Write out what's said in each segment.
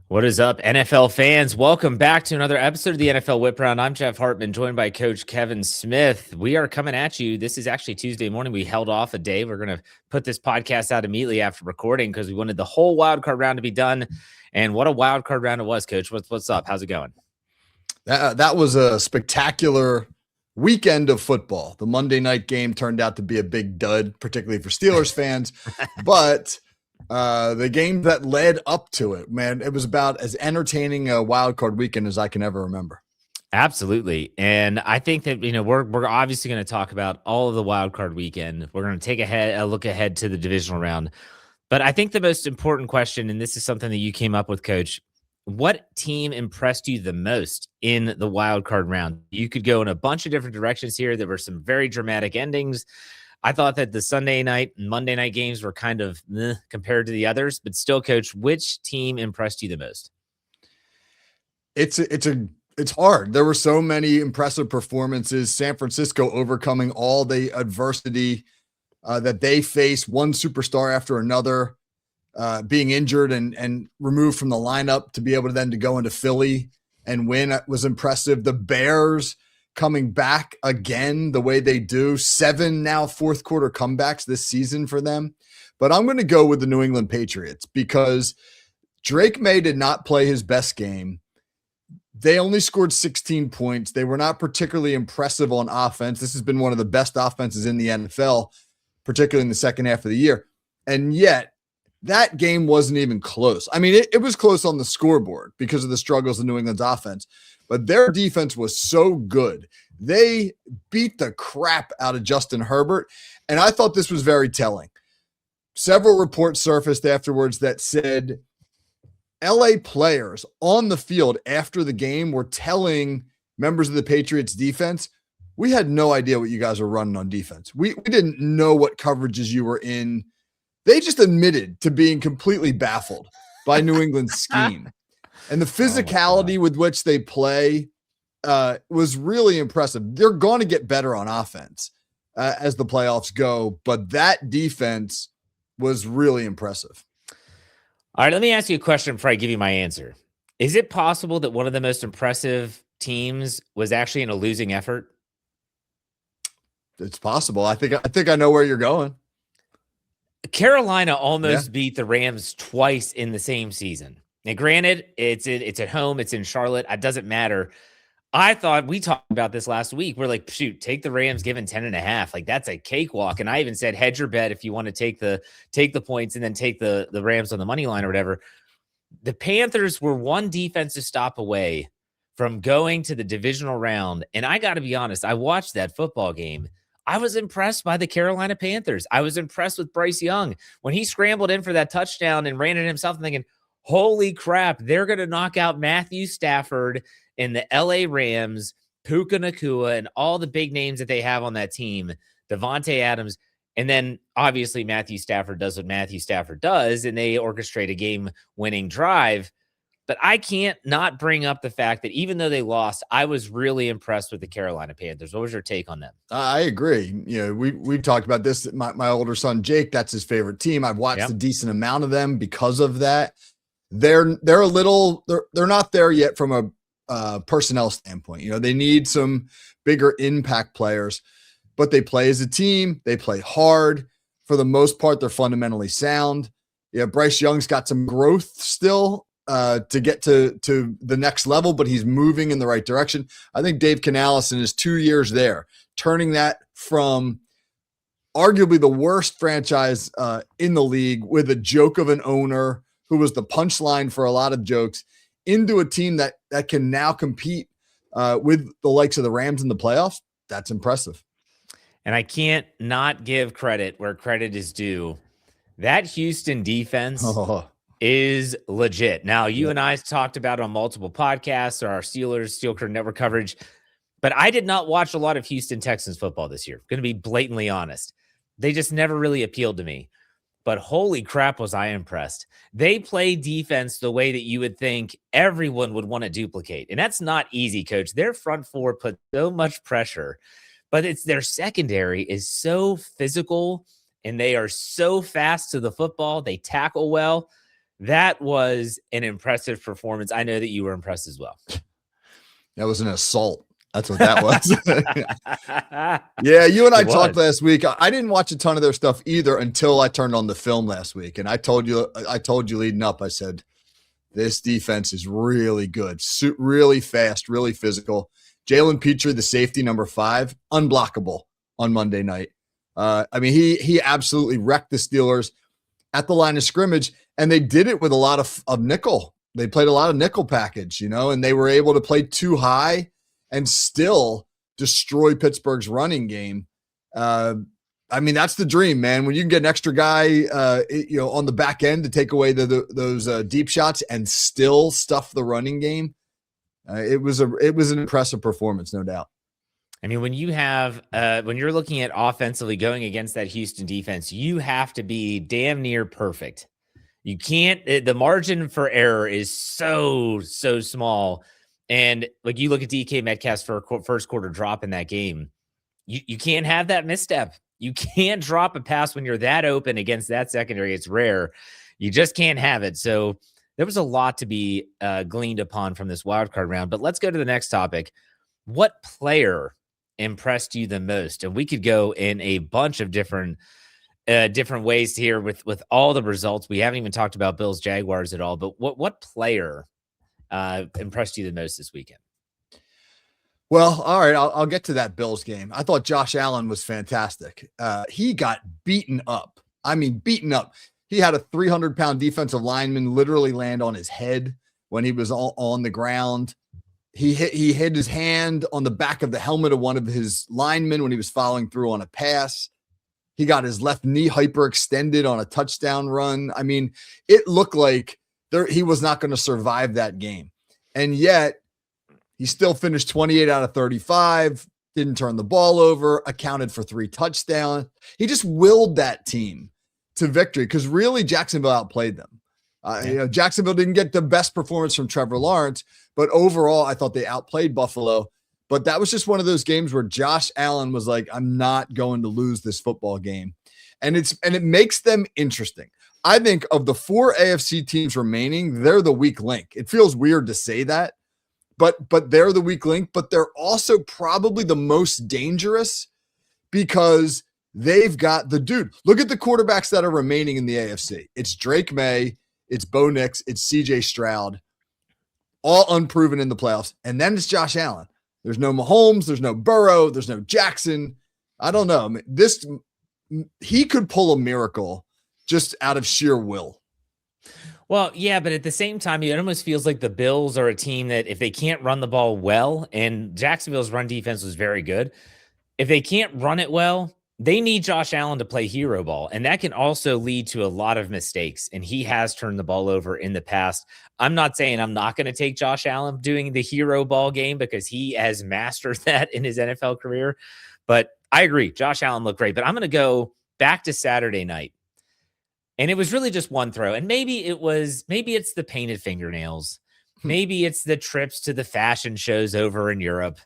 What is up, NFL fans? Welcome back to another episode of the NFL Whip Round. I'm Jeff Hartman, joined by Coach Kevin Smith. We are coming at you. This is actually Tuesday morning. We held off a day. We're going to put this podcast out immediately after recording because we wanted the whole wild card round to be done. And what a wild card round it was, Coach. What's up? How's it going? That was a spectacular weekend of football. The Monday night game turned out to be a big dud, particularly for Steelers fans. But the game that led up to it, man, it was about as entertaining a wild card weekend as I can ever remember. Absolutely. And I think that, we're obviously going to talk about all of the wild card weekend. We're going to take a look ahead to the divisional round. But I think the most important question, and this is something that you came up with, Coach, what team impressed you the most in the wild card round? You could go in a bunch of different directions here. There were some very dramatic endings. I thought that the Sunday night and Monday night games were kind of compared to the others, but still, Coach, which team impressed you the most? It's hard. There were so many impressive performances. San Francisco overcoming all the adversity that they face, one superstar after another being injured and removed from the lineup to be able to then to go into Philly and win was impressive. The Bears coming back again the way they do. 7 now fourth quarter comebacks this season for them. But I'm going to go with the New England Patriots because Drake May did not play his best game. They only scored 16 points. They were not particularly impressive on offense. This has been one of the best offenses in the NFL, particularly in the second half of the year. And yet, that game wasn't even close. I mean, it was close on the scoreboard because of the struggles of New England's offense, but their defense was so good. They beat the crap out of Justin Herbert, and I thought this was very telling. Several reports surfaced afterwards that said LA players on the field after the game were telling members of the Patriots defense, we had no idea what you guys were running on defense. We didn't know what coverages you were in. They just admitted to being completely baffled by New England's scheme. And the physicality with which they play was really impressive. They're going to get better on offense as the playoffs go, but that defense was really impressive. All right, let me ask you a question before I give you my answer. Is it possible that one of the most impressive teams was actually in a losing effort? It's possible. I think I know where you're going. Carolina almost beat the Rams twice in the same season. Now, granted, it's at home. It's in Charlotte. It doesn't matter. I thought we talked about this last week. We're like, shoot, take the Rams given 10.5. Like that's a cakewalk. And I even said, hedge your bet if you want to take the points and then take the Rams on the money line or whatever. The Panthers were one defensive stop away from going to the divisional round. And I got to be honest, I watched that football game. I was impressed by the Carolina Panthers. I was impressed with Bryce Young. When he scrambled in for that touchdown and ran it himself, I'm thinking, holy crap, they're going to knock out Matthew Stafford and the LA Rams, Puka Nacua, and all the big names that they have on that team, Devontae Adams. And then obviously Matthew Stafford does what Matthew Stafford does, and they orchestrate a game-winning drive. But I can't not bring up the fact that even though they lost, I was really impressed with the Carolina Panthers. What was your take on them? I agree. You know, we've talked about this. My older son, Jake, that's his favorite team. I've watched a decent amount of them because of that. They're not there yet from a personnel standpoint. You know, they need some bigger impact players, but they play as a team. They play hard. For the most part, they're fundamentally sound. Yeah, Bryce Young's got some growth still to get to the next level, but he's moving in the right direction. I think Dave Canales in his 2 years there, turning that from arguably the worst franchise in the league with a joke of an owner who was the punchline for a lot of jokes into a team that can now compete with the likes of the Rams in the playoffs. That's impressive. And I can't not give credit where credit is due. That Houston defense is legit. Now, you and I talked about it on multiple podcasts or our Steelers, Steel Curtain Network coverage, but I did not watch a lot of Houston Texans football this year. Going to be blatantly honest. They just never really appealed to me. But holy crap, was I impressed. They play defense the way that you would think everyone would want to duplicate. And that's not easy, Coach. Their front four put so much pressure, but it's their secondary is so physical and they are so fast to the football. They tackle well. That was an impressive performance. I know that you were impressed as well. That was an assault. That's what that was. Yeah, you and I talked last week. I didn't watch a ton of their stuff either until I turned on the film last week. And I told you leading up, I said, this defense is really good, really fast, really physical. Jalen Petrie, the safety, number 5, unblockable on Monday night. I mean, he absolutely wrecked the Steelers at the line of scrimmage, and they did it with a lot of nickel. They played a lot of nickel package, and they were able to play too high and still destroy Pittsburgh's running game. I mean, that's the dream, man. When you can get an extra guy, on the back end to take away those deep shots and still stuff the running game, it was an impressive performance, no doubt. I mean, when you have when you're looking at offensively going against that Houston defense, you have to be damn near perfect. You can't. The margin for error is so small, and like you look at DK Metcalf's first quarter drop in that game, you can't have that misstep. You can't drop a pass when you're that open against that secondary. It's rare. You just can't have it. So there was a lot to be gleaned upon from this wildcard round. But let's go to the next topic. What player impressed you the most? And we could go in a bunch of different ways here with all the results. We haven't even talked about Bills Jaguars at all. But what player impressed you the most this weekend? Well, all right, I'll get to that Bills game. I thought Josh Allen was fantastic. He got beaten up. I mean, beaten up. He had a 300-pound defensive lineman literally land on his head when he was on the ground. He hit his hand on the back of the helmet of one of his linemen when he was following through on a pass. He got his left knee hyperextended on a touchdown run. I mean, it looked like he was not going to survive that game. And yet, he still finished 28 out of 35, didn't turn the ball over, accounted for 3 touchdowns. He just willed that team to victory because really Jacksonville outplayed them. Jacksonville didn't get the best performance from Trevor Lawrence, but overall I thought they outplayed Buffalo. But that was just one of those games where Josh Allen was like, I'm not going to lose this football game. And it makes them interesting. I think of the 4 AFC teams remaining, they're the weak link. It feels weird to say that. But they're the weak link, but they're also probably the most dangerous because they've got the dude. Look at the quarterbacks that are remaining in the AFC. It's Drake May, it's Bo Nix, it's CJ Stroud, all unproven in the playoffs. And then it's Josh Allen. There's no Mahomes, there's no Burrow, there's no Jackson. I don't know. I mean, he could pull a miracle just out of sheer will. Well, yeah, but at the same time, it almost feels like the Bills are a team that if they can't run the ball well, and Jacksonville's run defense was very good, if they can't run it well, they need Josh Allen to play hero ball, and that can also lead to a lot of mistakes, and he has turned the ball over in the past. I'm not saying I'm not going to take Josh Allen doing the hero ball game because he has mastered that in his NFL career, but I agree. Josh Allen looked great, but I'm going to go back to Saturday night. And it was really just one throw. And maybe it's the painted fingernails. Maybe it's the trips to the fashion shows over in Europe.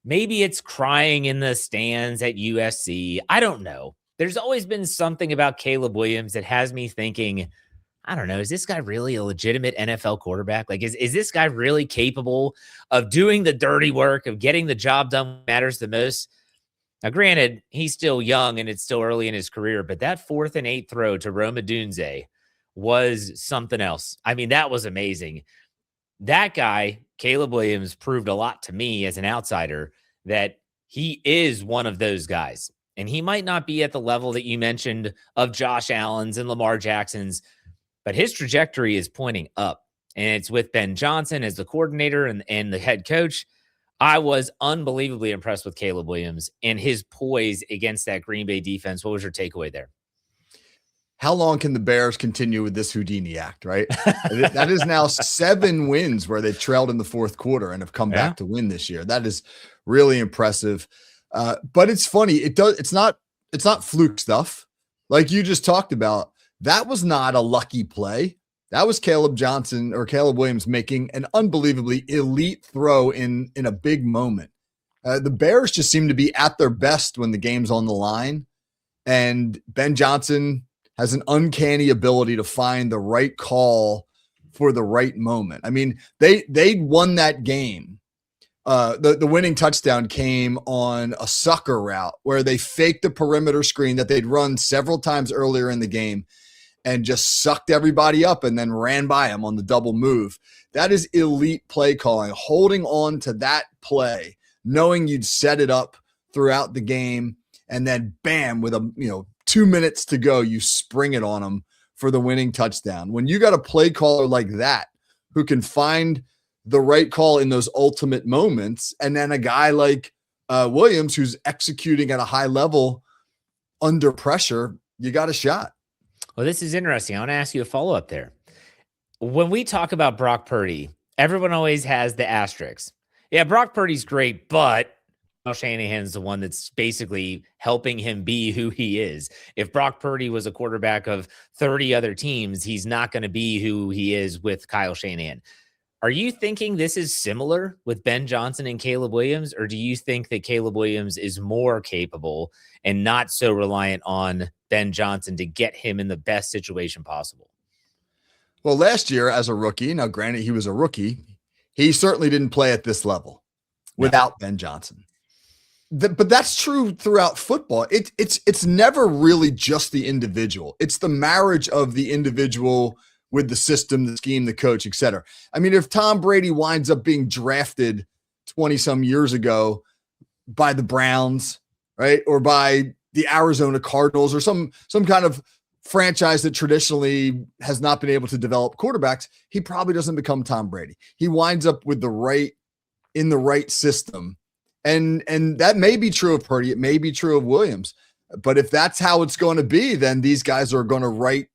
Maybe it's crying in the stands at USC. I don't know. There's always been something about Caleb Williams that has me thinking, I don't know, is this guy really a legitimate NFL quarterback? Like, is this guy really capable of doing the dirty work, of getting the job done when it matters the most? Now, granted, he's still young and it's still early in his career, but that 4th and 8 throw to Rome Odunze was something else. I mean, that was amazing. That guy, Caleb Williams, proved a lot to me as an outsider that he is one of those guys. And he might not be at the level that you mentioned of Josh Allen's and Lamar Jackson's, but his trajectory is pointing up. And it's with Ben Johnson as the coordinator and the head coach. I was unbelievably impressed with Caleb Williams and his poise against that Green Bay defense. What was your takeaway there? How long can the Bears continue with this Houdini act, right? That is now 7 wins where they trailed in the 4th quarter and have come back to win this year. That is really impressive. But it's funny. It's not fluke stuff. Like you just talked about, that was not a lucky play. That was Caleb Williams making an unbelievably elite throw in a big moment. The Bears just seem to be at their best when the game's on the line. And Ben Johnson has an uncanny ability to find the right call for the right moment. I mean, they won that game. The winning touchdown came on a sucker route where they faked the perimeter screen that they'd run several times earlier in the game and just sucked everybody up and then ran by them on the double move. That is elite play calling, holding on to that play, knowing you'd set it up throughout the game, and then bam, with 2 minutes to go, you spring it on them for the winning touchdown. When you got a play caller like that who can find the right call in those ultimate moments, and then a guy like Williams who's executing at a high level under pressure, you got a shot. Well, this is interesting. I want to ask you a follow-up there. When we talk about Brock Purdy, everyone always has the asterisks. Yeah, Brock Purdy's great, but Kyle Shanahan's the one that's basically helping him be who he is. If Brock Purdy was a quarterback of 30 other teams, he's not going to be who he is with Kyle Shanahan. Are you thinking this is similar with Ben Johnson and Caleb Williams, or do you think that Caleb Williams is more capable and not so reliant on Ben Johnson to get him in the best situation possible? Well, last year as a rookie, now granted he was a rookie, he certainly didn't play at this level without Ben Johnson. But that's true throughout football. It's never really just the individual. It's the marriage of the individual with the system, the scheme, the coach, et cetera. I mean, if Tom Brady winds up being drafted 20-some years ago by the Browns, right, or by the Arizona Cardinals or some kind of franchise that traditionally has not been able to develop quarterbacks, he probably doesn't become Tom Brady. He winds up with the right system. And that may be true of Purdy. It may be true of Williams. But if that's how it's going to be, then these guys are going to write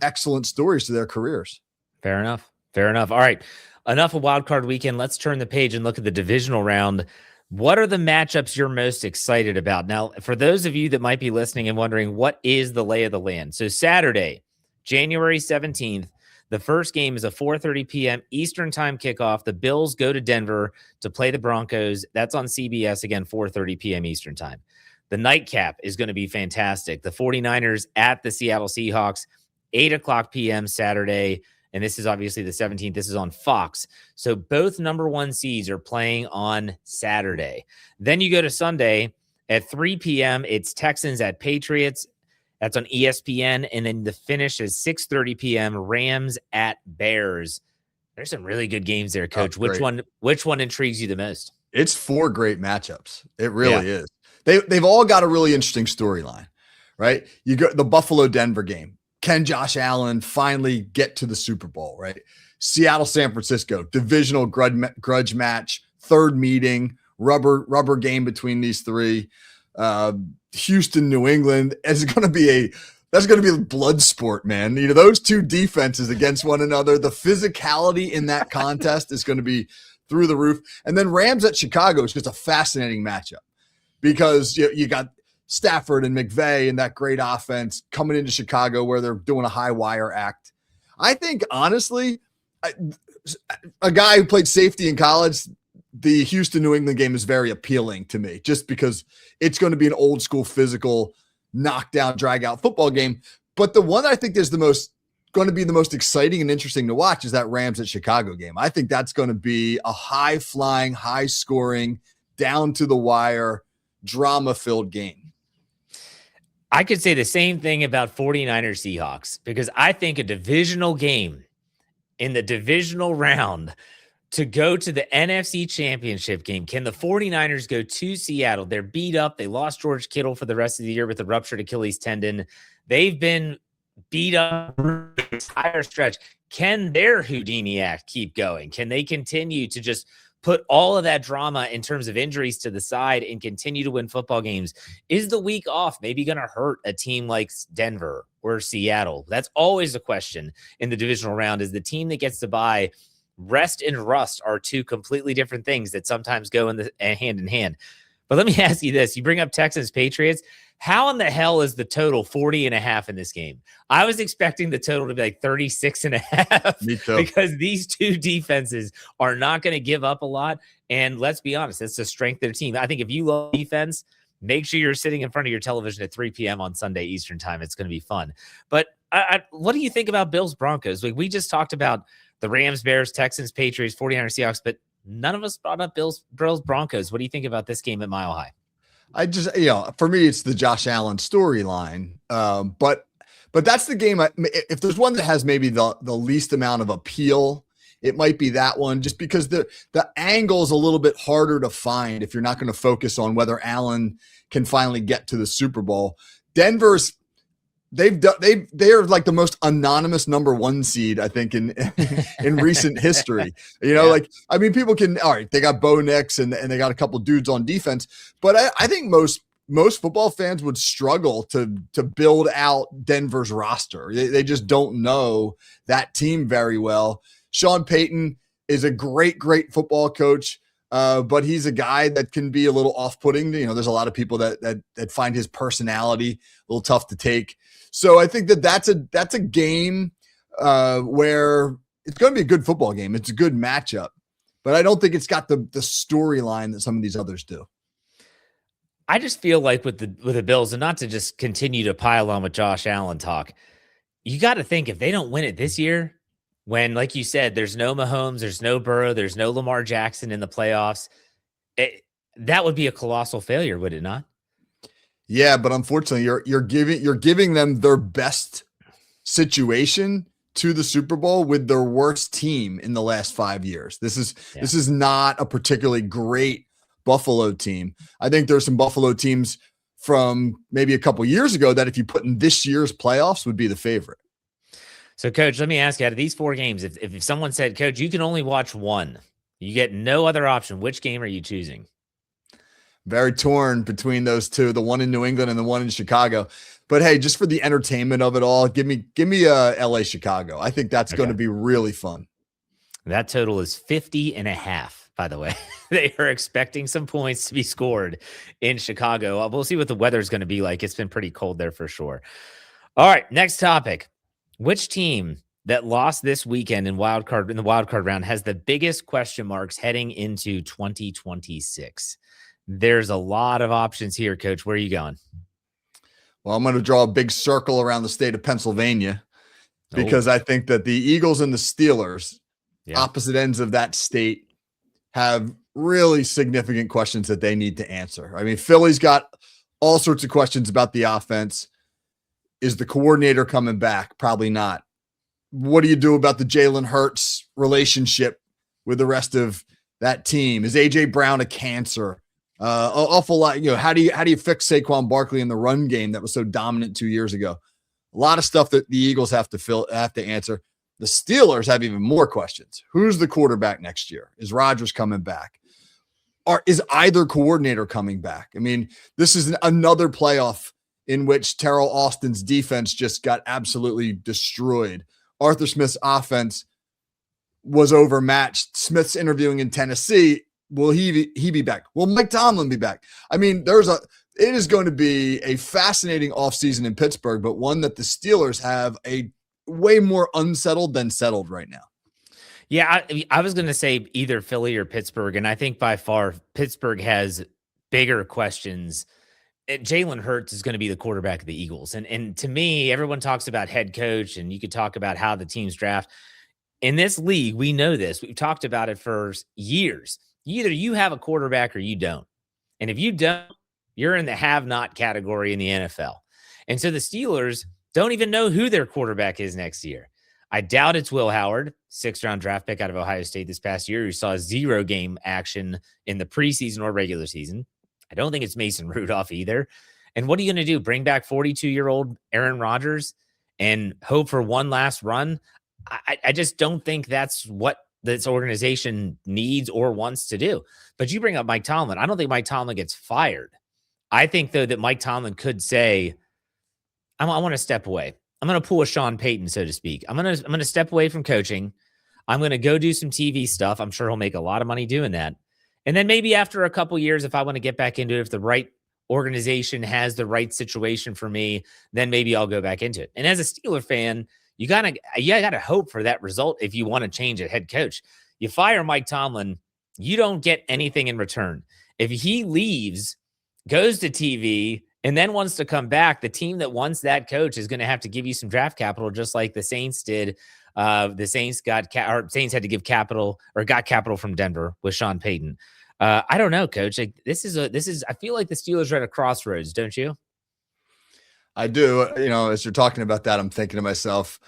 excellent stories to their careers. Fair enough. All right. Enough of Wild Card Weekend. Let's turn the page and look at the divisional round. What are the matchups you're most excited about? Now, for those of you that might be listening and wondering, what is the lay of the land? So Saturday, January 17th, the first game is a 4:30 p.m. Eastern time kickoff. The Bills go to Denver to play the Broncos. That's on CBS, again, 4:30 p.m. Eastern time. The nightcap is going to be fantastic. The 49ers at the Seattle Seahawks, 8 o'clock p.m. Saturday. And this is obviously the 17th. This is on Fox. So both number one seeds are playing on Saturday. Then you go to Sunday at 3 p.m. It's Texans at Patriots. That's on ESPN. And then the finish is 6:30 p.m. Rams at Bears. There's some really good games there, Coach. Which one intrigues you the most? It's 4 great matchups. It really is. They've all got a really interesting storyline, right? You go the Buffalo-Denver game. Can Josh Allen finally get to the Super Bowl, right? Seattle, San Francisco, divisional grudge match, third meeting, rubber game between these three. Houston, New England, that's going to be a blood sport, man. You know, those two defenses against one another, the physicality in that contest is going to be through the roof. And then Rams at Chicago is just a fascinating matchup because you got Stafford and McVay and that great offense coming into Chicago where they're doing a high wire act. I think, honestly, a guy who played safety in college, the Houston New England game is very appealing to me just because it's going to be an old school physical knockdown, drag out football game. But the one I think is going to be the most exciting and interesting to watch is that Rams at Chicago game. I think that's going to be a high flying, high scoring, down to the wire, drama filled game. I could say the same thing about 49ers Seahawks because I think a divisional game in the divisional round to go to the NFC Championship game. Can the 49ers go to Seattle? They're beat up. They lost George Kittle for the rest of the year with a ruptured Achilles tendon. They've been beat up the entire stretch. Can their Houdini act keep going? Can they continue to just put all of that drama in terms of injuries to the side and continue to win football games? Is the week off maybe going to hurt a team like Denver or Seattle? That's always a question in the divisional round. Is the team that gets to bye? Rest and rust are two completely different things that sometimes go hand in hand. But let me ask you this. You bring up Texans Patriots. How in the hell is the total 40.5 in this game? I was expecting the total to be like 36.5. Me too. Because these two defenses are not going to give up a lot. And let's be honest, it's the strength of their team. I think if you love defense, make sure you're sitting in front of your television at 3 p.m. on Sunday Eastern time. It's going to be fun. But what do you think about Bills Broncos? Like, we just talked about the Rams, Bears, Texans, Patriots, 49ers, Seahawks, but none of us brought up Bills Broncos. What do you think about this game at Mile High? I just, for me, it's the Josh Allen storyline. But that's the game. If there's one that has maybe the least amount of appeal, it might be that one, just because the angle is a little bit harder to find if you're not going to focus on whether Allen can finally get to the Super Bowl. Denver's they're like the most anonymous number 1 seed, I think, in recent history. People can, all right, they got Bo Nix and they got a couple dudes on defense, but I think most football fans would struggle to build out Denver's roster. They just don't know that team very well. Sean Payton is a great football coach, but he's a guy that can be a little off-putting. There's a lot of people that find his personality a little tough to take. So I think that's a game where it's going to be a good football game. It's a good matchup, but I don't think it's got the storyline that some of these others do. I just feel like with the Bills, and not to just continue to pile on with Josh Allen talk, you got to think if they don't win it this year, when, like you said, there's no Mahomes, there's no Burrow, there's no Lamar Jackson in the playoffs, that would be a colossal failure, would it not? Yeah, but unfortunately, you're giving them their best situation to the Super Bowl with their worst team in the last 5 years. This is not a particularly great Buffalo team. I think there's some Buffalo teams from maybe a couple years ago that if you put in this year's playoffs would be the favorite. So, Coach, let me ask you, out of these 4 games, if someone said, Coach, you can only watch one, you get no other option, which game are you choosing? Very torn between those two, the one in New England and the one in Chicago. But hey, just for the entertainment of it all, give me LA Chicago. I think that's going to be really fun. That total is 50.5, by the way. They are expecting some points to be scored in Chicago. We'll see what the weather's going to be like. It's been pretty cold there for sure. All right, next topic. Which team that lost this weekend in the wild card round has the biggest question marks heading into 2026? There's a lot of options here, Coach. Where are you going? Well, I'm going to draw a big circle around the state of Pennsylvania because I think that the Eagles and the Steelers, opposite ends of that state, have really significant questions that they need to answer. I mean, Philly's got all sorts of questions about the offense. Is the coordinator coming back? Probably not. What do you do about the Jalen Hurts relationship with the rest of that team? Is A.J. Brown a cancer? Awful lot. How do you fix Saquon Barkley in the run game that was so dominant 2 years ago? A lot of stuff that the Eagles have to answer. The Steelers have even more questions. Who's the quarterback next year? Is Rodgers coming back? Or is either coordinator coming back? I mean, this is another playoff in which Terrell Austin's defense just got absolutely destroyed. Arthur Smith's offense was overmatched. Smith's interviewing in Tennessee. Will he be back? Will Mike Tomlin be back? I mean, it is going to be a fascinating offseason in Pittsburgh, but one that the Steelers have a way more unsettled than settled right now. Yeah, I was going to say either Philly or Pittsburgh, and I think by far Pittsburgh has bigger questions. Jalen Hurts is going to be the quarterback of the Eagles. And to me, everyone talks about head coach, and you could talk about how the teams draft. In this league, we know this. We've talked about it for years. Either you have a quarterback or you don't. And if you don't, you're in the have-not category in the NFL. And so the Steelers don't even know who their quarterback is next year. I doubt it's Will Howard, 6th-round draft pick out of Ohio State this past year, who saw 0 game action in the preseason or regular season. I don't think it's Mason Rudolph either. And what are you going to do? Bring back 42-year-old Aaron Rodgers and hope for one last run? I just don't think that's what this organization needs or wants to do. But you bring up Mike Tomlin. I don't think Mike Tomlin gets fired. I think, though, that Mike Tomlin could say, I want to step away. I'm going to pull a Sean Payton, so to speak. I'm going to step away from coaching. I'm going to go do some TV stuff. I'm sure he'll make a lot of money doing that. And then maybe after a couple years, if I want to get back into it, if the right organization has the right situation for me, then maybe I'll go back into it. And as a Steeler fan, you gotta hope for that result if you want to change a head coach. You fire Mike Tomlin, you don't get anything in return. If he leaves goes to TV, and then wants to come back, the team that wants that coach is going to have to give you some draft capital, just like the Saints did. The Saints Saints had to give capital or got capital from Denver with Sean Payton. I don't know, Coach. Like, this is I feel like the Steelers are at a crossroads, don't you? I do. As you're talking about that, I'm thinking to myself,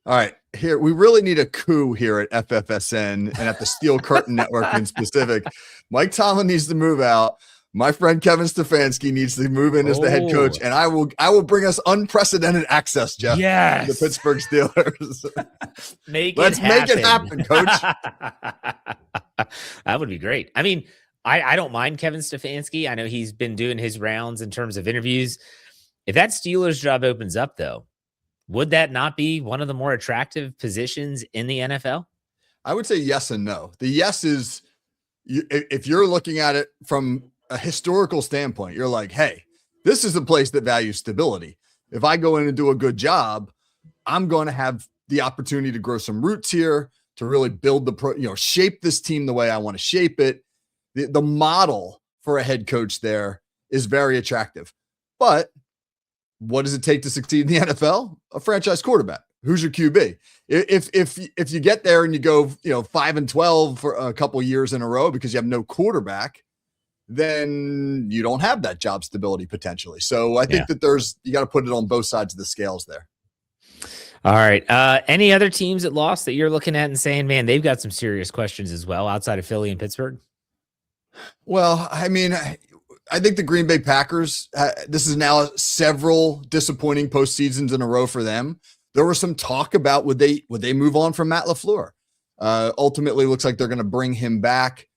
all right, here we really need a coup here at FFSN and at the Steel Curtain Network in specific. Mike Tomlin needs to move out. My friend Kevin Stefanski needs to move in as the head coach, and I will bring us unprecedented access, Jeff. Yes, to the Pittsburgh Steelers. Let's make it happen, Coach. That would be great. I mean, I don't mind Kevin Stefanski. I know he's been doing his rounds in terms of interviews. If that Steelers job opens up, though, would that not be one of the more attractive positions in the NFL? I would say yes and no. The yes is if you're looking at it from a historical standpoint, you're like, hey, this is a place that values stability. If I go in and do a good job, I'm going to have the opportunity to grow some roots here, to really build shape this team the way I want to shape it. The model for a head coach there is very attractive. But what does it take to succeed in the NFL? A franchise quarterback. Who's your QB? If you get there and you go, 5-12 for a couple of years in a row because you have no quarterback, then you don't have that job stability potentially. So I think that you got to put it on both sides of the scales there. All right. Any other teams that lost that you're looking at and saying, man, they've got some serious questions as well outside of Philly and Pittsburgh? Well, I mean, I think the Green Bay Packers, this is now several disappointing postseasons in a row for them. There was some talk about would they move on from Matt LaFleur. Ultimately, looks like they're going to bring him back.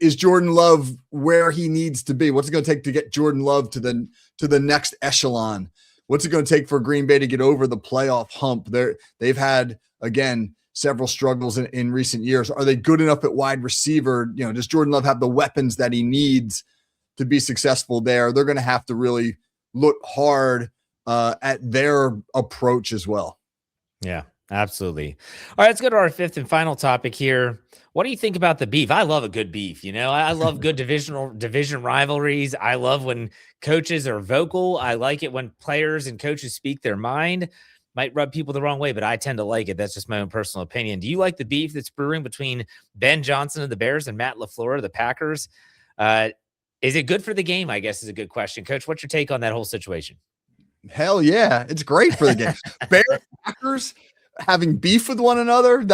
Is Jordan Love where he needs to be? What's it going to take to get Jordan Love to the next echelon? What's it going to take for Green Bay to get over the playoff hump? They've had, again, several struggles in recent years. Are they good enough at wide receiver? Does Jordan Love have the weapons that he needs to be successful there? They're going to have to really look hard at their approach as well. Yeah, absolutely. All right, let's go to our fifth and final topic here. What do you think about the beef? I love a good beef. I love good division rivalries. I love when coaches are vocal. I like it when players and coaches speak their mind. Might rub people the wrong way, but I tend to like it. That's just my own personal opinion. Do you like the beef that's brewing between Ben Johnson of the Bears and Matt LaFleur of the Packers? Is it good for the game? I guess is a good question. Coach, what's your take on that whole situation? Hell yeah. It's great for the game. Bears, Packers having beef with one another.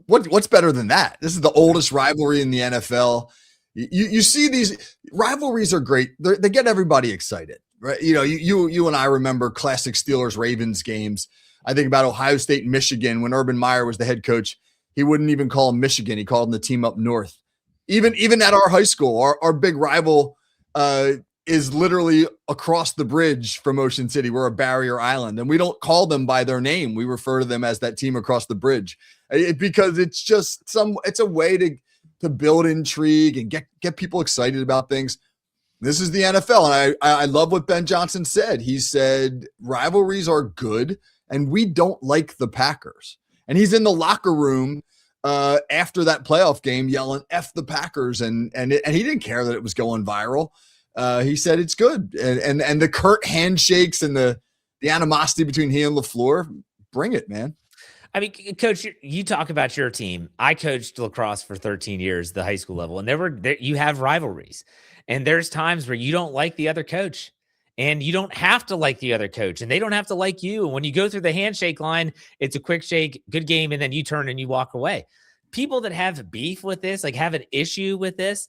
What's better than that? This is the oldest rivalry in the NFL. You see these rivalries are great. They get everybody excited, right? You and I remember classic Steelers Ravens games. I think about Ohio State and Michigan when Urban Meyer was the head coach. He wouldn't even call them Michigan. He called them the team up north. Even at our high school, our big rival is literally across the bridge from Ocean City. We're a barrier island, and we don't call them by their name. We refer to them as that team across the bridge because it's just it's a way to build intrigue and get people excited about things. This is the NFL, and I love what Ben Johnson said. He said rivalries are good, and we don't like the Packers. And he's in the locker room after that playoff game yelling "F the Packers," and he didn't care that it was going viral. He said it's good, and the curt handshakes and the animosity between he and LaFleur, bring it, man. I mean, Coach, you talk about your team. I coached lacrosse for 13 years, the high school level, and you have rivalries, and there's times where you don't like the other coach, and you don't have to like the other coach, and they don't have to like you. And when you go through the handshake line, it's a quick shake, good game, and then you turn and you walk away. People that have beef with this, like have an issue with this.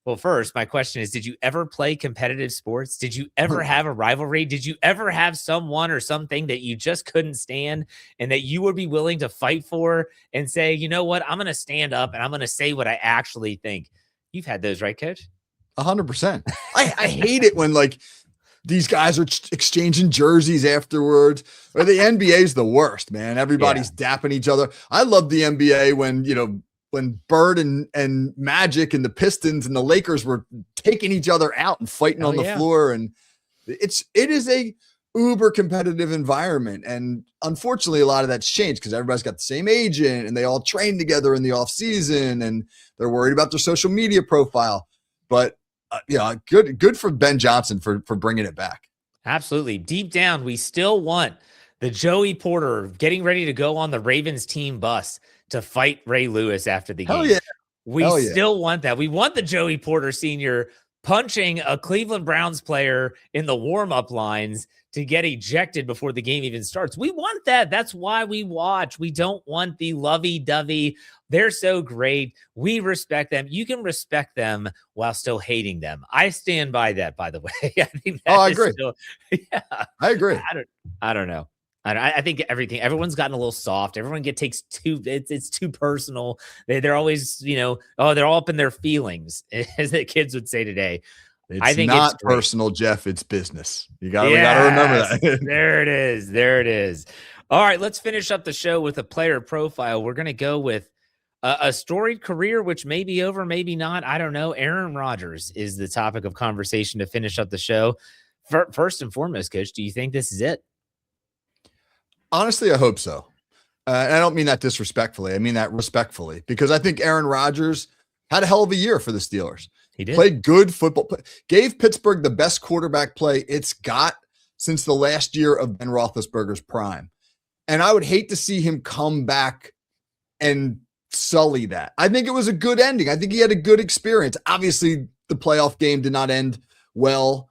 Well, first, my question is, did you ever play competitive sports? Did you ever have a rivalry? Did you ever have someone or something that you just couldn't stand and that you would be willing to fight for and say, you know what, I'm going to stand up and I'm going to say what I actually think? You've had those, right, Coach? 100%. I hate it when these guys are exchanging jerseys afterwards. Or the NBA is the worst, man. Everybody's dapping each other. I love the NBA when Bird and Magic and the Pistons and the Lakers were taking each other out and fighting on the floor. And it is a uber competitive environment. And unfortunately, a lot of that's changed because everybody's got the same agent and they all train together in the off season and they're worried about their social media profile. But Yeah, good for Ben Johnson for bringing it back. Absolutely. Deep down, we still want the Joey Porter getting ready to go on the Ravens team bus to fight Ray Lewis after the Hell game. yeah. We Hell yeah. still want that. We want the Joey Porter Sr. punching a Cleveland Browns player in the warm-up lines to get ejected before the game even starts. We want that. That's why we watch. We don't want the lovey-dovey. They're so great. We respect them. You can respect them while still hating them. I stand by that, by the way. I think that I is agree. still, yeah. I agree. I don't know. I think everyone's gotten a little soft. Everyone takes it's too personal. They're always, oh, they're all up in their feelings, as the kids would say today. It's not personal, Jeff. It's business. We got to remember that. There it is. There it is. All right, let's finish up the show with a player profile. We're going to go with a storied career, which may be over, maybe not. I don't know. Aaron Rodgers is the topic of conversation to finish up the show. First and foremost, Coach, do you think this is it? Honestly, I hope so. And I don't mean that disrespectfully. I mean that respectfully, because I think Aaron Rodgers had a hell of a year for the Steelers. He did. Played good football, gave Pittsburgh the best quarterback play it's got since the last year of Ben Roethlisberger's prime. And I would hate to see him come back and sully that. I think it was a good ending. I think he had a good experience. Obviously, the playoff game did not end well,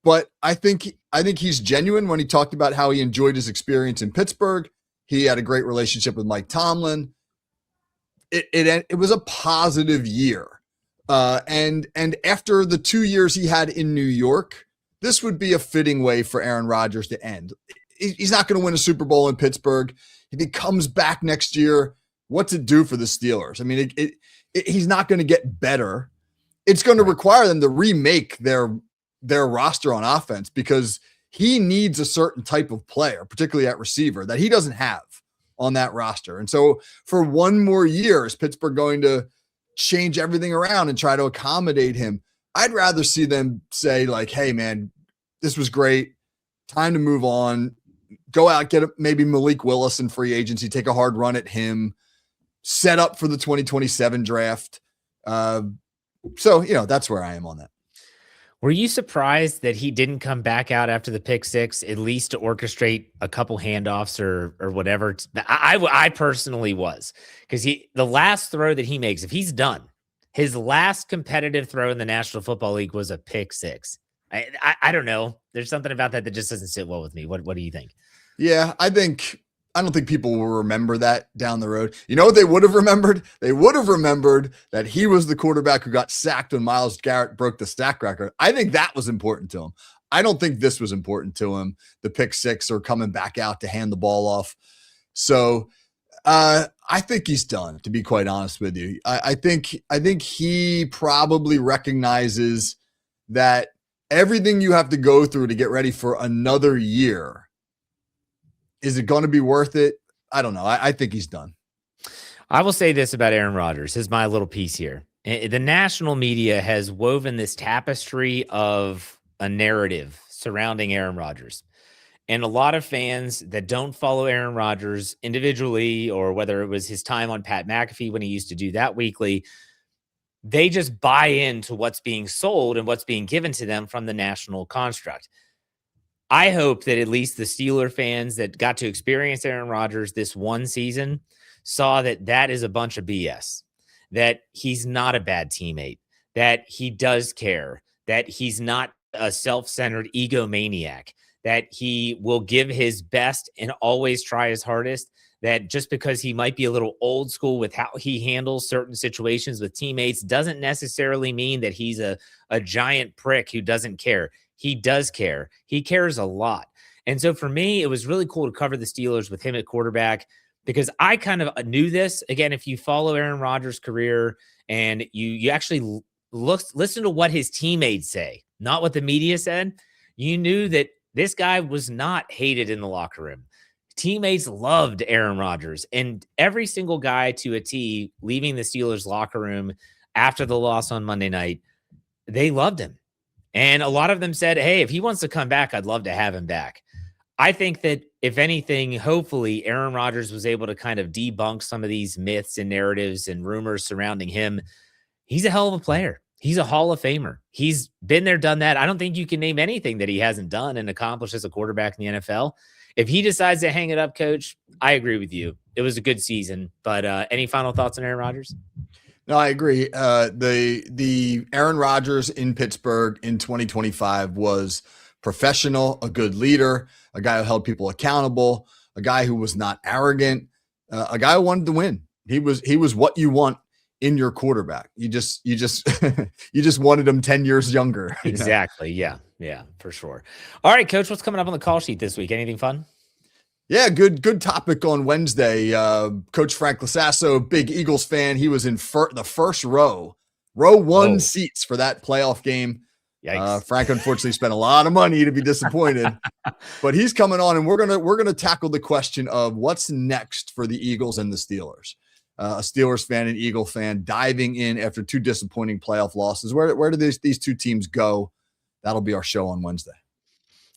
but I think he's genuine when he talked about how he enjoyed his experience in Pittsburgh. He had a great relationship with Mike Tomlin. It was a positive year. And after the 2 years he had in New York, this would be a fitting way for Aaron Rodgers to end. He's not going to win a Super Bowl in Pittsburgh. If he comes back next year, what's it do for the Steelers? I mean, he's not going to get better. It's going to require them to remake their roster on offense, because he needs a certain type of player, particularly at receiver, that he doesn't have on that roster. And so for one more year, is Pittsburgh going to change everything around and try to accommodate him? I'd rather see them say, like, hey, man, this was great. Time to move on. Go out, get maybe Malik Willis in free agency, take a hard run at him, set up for the 2027 draft. So, that's where I am on that. Were you surprised that he didn't come back out after the pick six, at least to orchestrate a couple handoffs or whatever? I personally was, because the last throw that he makes, if he's done, his last competitive throw in the National Football League was a pick six. I don't know. There's something about that just doesn't sit well with me. What do you think? Yeah, I don't think people will remember that down the road. You know what they would have remembered? They would have remembered that he was the quarterback who got sacked when Myles Garrett broke the sack record. I think that was important to him. I don't think this was important to him, the pick six or coming back out to hand the ball off. So I think he's done, to be quite honest with you. I think he probably recognizes that everything you have to go through to get ready for another year, is it going to be worth it? I don't know. I think he's done. I will say this about Aaron Rodgers. Here's my little piece here. The national media has woven this tapestry of a narrative surrounding Aaron Rodgers. And a lot of fans that don't follow Aaron Rodgers individually, or whether it was his time on Pat McAfee when he used to do that weekly, they just buy into what's being sold and what's being given to them from the national construct. I hope that at least the Steeler fans that got to experience Aaron Rodgers this one season saw that is a bunch of BS, that he's not a bad teammate, that he does care, that he's not a self-centered egomaniac, that he will give his best and always try his hardest, that just because he might be a little old school with how he handles certain situations with teammates doesn't necessarily mean that he's a giant prick who doesn't care. He does care. He cares a lot. And so for me, it was really cool to cover the Steelers with him at quarterback, because I kind of knew this. Again, if you follow Aaron Rodgers' career and you actually listen to what his teammates say, not what the media said, you knew that this guy was not hated in the locker room. Teammates loved Aaron Rodgers, and every single guy to a T leaving the Steelers locker room after the loss on Monday night, they loved him. And a lot of them said, hey, if he wants to come back, I'd love to have him back. I think that if anything, hopefully Aaron Rodgers was able to kind of debunk some of these myths and narratives and rumors surrounding him. He's a hell of a player. He's a Hall of Famer. He's been there, done that. I don't think you can name anything that he hasn't done and accomplished as a quarterback in the NFL. If he decides to hang it up, Coach, I agree with you. It was a good season. But any final thoughts on Aaron Rodgers? No, I agree. The Aaron Rodgers in Pittsburgh in 2025 was professional, a good leader, a guy who held people accountable, a guy who was not arrogant, a guy who wanted to win. He was what you want in your quarterback. You just you just wanted him 10 years younger. Exactly. Yeah. Yeah, for sure. All right, Coach, what's coming up on the call sheet this week? Anything fun? Yeah, good topic on Wednesday. Coach Frank Lasasso, big Eagles fan. He was in the first row one seats for that playoff game. Frank unfortunately spent a lot of money to be disappointed, but he's coming on, and we're gonna tackle the question of what's next for the Eagles and the Steelers. A Steelers fan and Eagle fan diving in after two disappointing playoff losses. Where do these two teams go? That'll be our show on Wednesday.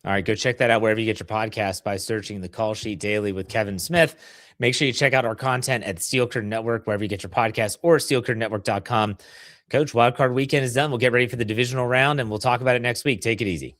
All right, go check that out wherever you get your podcast by searching the Call Sheet Daily with Kevin Smith. Make sure you check out our content at Steel Curtain Network, wherever you get your podcast, or steelcurtainnetwork.com. Coach, Wildcard Weekend is done. We'll get ready for the divisional round, and we'll talk about it next week. Take it easy.